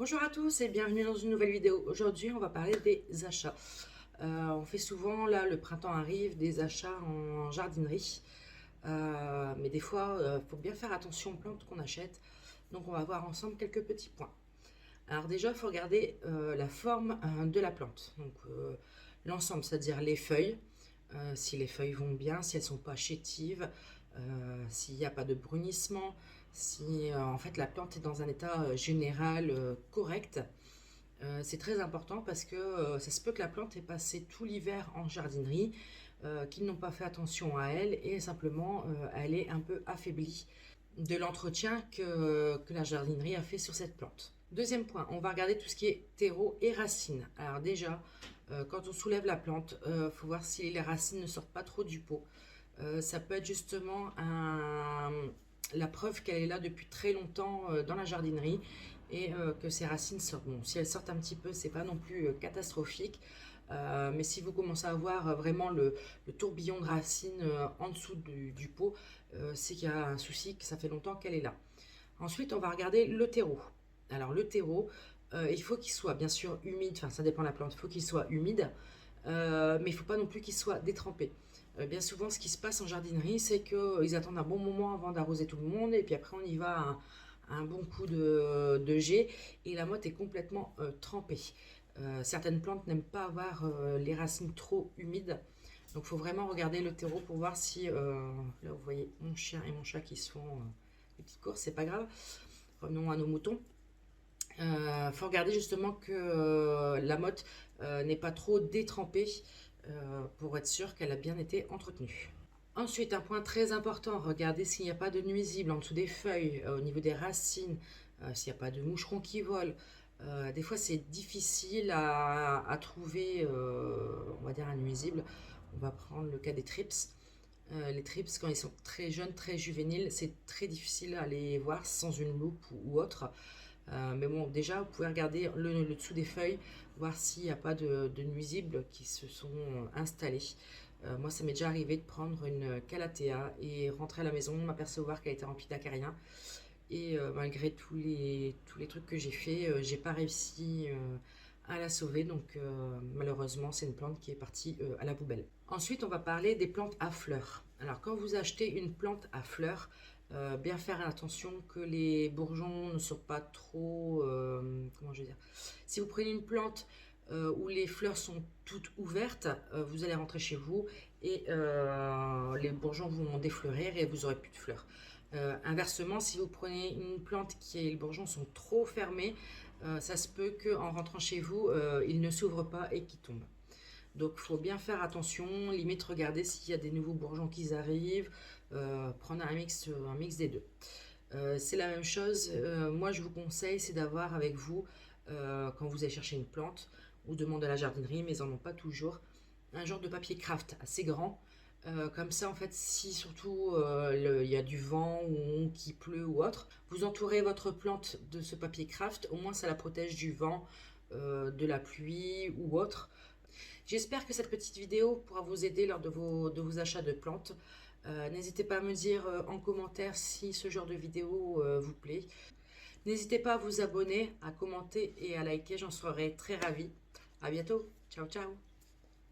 Bonjour à tous et bienvenue dans une nouvelle vidéo. Aujourd'hui, on va parler des achats. On fait souvent, là, le printemps arrive, des achats en jardinerie. Mais des fois, il faut bien faire attention aux plantes qu'on achète. Donc, on va voir ensemble quelques petits points. Alors déjà, il faut regarder la forme de la plante. Donc, l'ensemble, c'est-à-dire les feuilles. Si les feuilles vont bien, si elles ne sont pas chétives, s'il n'y a pas de brunissement, si en fait la plante est dans un état général correct. C'est très important parce que ça se peut que la plante ait passé tout l'hiver en jardinerie, qu'ils n'ont pas fait attention à elle et simplement elle est un peu affaiblie de l'entretien que la jardinerie a fait sur cette plante. Deuxième point, on va regarder tout ce qui est terreau et racines. Alors déjà, quand on soulève la plante, faut voir si les racines ne sortent pas trop du pot. Ça peut être justement la preuve qu'elle est là depuis très longtemps dans la jardinerie et que ses racines sortent. Bon, si elles sortent un petit peu, c'est pas non plus catastrophique. Mais si vous commencez à voir vraiment le tourbillon de racines en dessous du pot, c'est qu'il y a un souci, que ça fait longtemps qu'elle est là. Ensuite, on va regarder le terreau. Alors le terreau, il faut qu'il soit bien sûr humide, enfin ça dépend de la plante, il faut qu'il soit humide, mais il ne faut pas non plus qu'il soit détrempé. Bien souvent, ce qui se passe en jardinerie, c'est qu'ils attendent un bon moment avant d'arroser tout le monde, et puis après on y va un bon coup de jet, et la motte est complètement trempée. Certaines plantes n'aiment pas avoir les racines trop humides, donc il faut vraiment regarder le terreau pour voir si, là vous voyez mon chien et mon chat qui se font des petites courses, c'est pas grave. Revenons à nos moutons. Faut regarder justement que la motte n'est pas trop détrempée pour être sûr qu'elle a bien été entretenue. Ensuite, un point très important, regardez s'il n'y a pas de nuisibles en dessous des feuilles, au niveau des racines, s'il n'y a pas de moucherons qui volent. Des fois, c'est difficile à trouver, on va dire, un nuisible. On va prendre le cas des trips. Les trips, quand ils sont très jeunes, très juvéniles, c'est très difficile à les voir sans une loupe ou autre. Mais bon, déjà, vous pouvez regarder le dessous des feuilles, voir s'il n'y a pas de nuisibles qui se sont installés. Moi, ça m'est déjà arrivé de prendre une calathea et rentrer à la maison, m'apercevoir qu'elle était remplie d'acariens. Et malgré tous les trucs que j'ai fait, j'ai pas réussi à la sauver. Donc malheureusement, c'est une plante qui est partie à la poubelle. Ensuite, on va parler des plantes à fleurs. Alors, quand vous achetez une plante à fleurs, bien faire attention que les bourgeons ne soient pas trop... comment je veux dire? Si vous prenez une plante où les fleurs sont toutes ouvertes, vous allez rentrer chez vous et les bourgeons vont défleurir et vous aurez plus de fleurs. Inversement, si vous prenez une plante qui les bourgeons sont trop fermés, ça se peut qu'en rentrant chez vous, ils ne s'ouvrent pas et qu'ils tombent. Donc il faut bien faire attention, limite regarder s'il y a des nouveaux bourgeons qui arrivent, prendre un mix des deux. C'est la même chose, moi je vous conseille, c'est d'avoir avec vous, quand vous allez chercher une plante, ou demander à la jardinerie, mais ils n'en ont pas toujours, un genre de papier craft assez grand. Comme ça, en fait, si surtout il y a du vent ou qu'il pleut ou autre, vous entourez votre plante de ce papier craft, au moins ça la protège du vent, de la pluie ou autre. J'espère que cette petite vidéo pourra vous aider lors de vos achats de plantes. N'hésitez pas à me dire en commentaire si ce genre de vidéo vous plaît. N'hésitez pas à vous abonner, à commenter et à liker, j'en serai très ravie. À bientôt, ciao ciao.